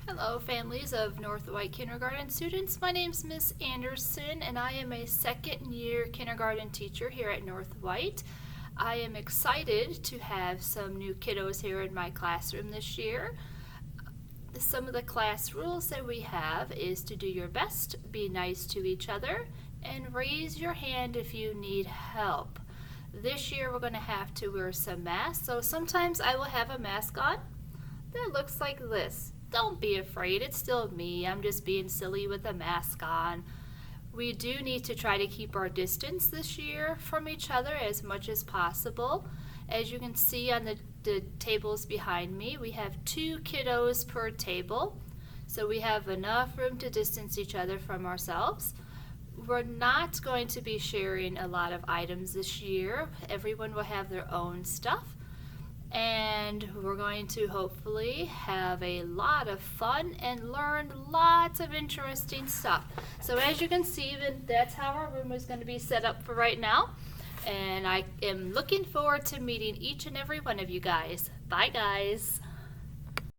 Hello, families of North White Kindergarten students. My name's Miss Anderson, and I am a second-year kindergarten teacher here at North White. I am excited to have some new kiddos here in my classroom this year. Some of the class rules that we have is to do your best, be nice to each other, and raise your hand if you need help. This year we're going to have to wear some masks, so sometimes I will have a mask on that looks like this. Don't be afraid, it's still me. I'm just being silly with a mask on. We do need to try to keep our distance this year from each other as much as possible. As you can see on the tables behind me, we have 2 kiddos per table. So we have enough room to distance each other from ourselves. We're not going to be sharing a lot of items this year. Everyone will have their own stuff. And we're going to hopefully have a lot of fun and learn lots of interesting stuff. So as you can see, that's how our room is going to be set up for right now. And I am looking forward to meeting each and every one of you guys. Bye, guys.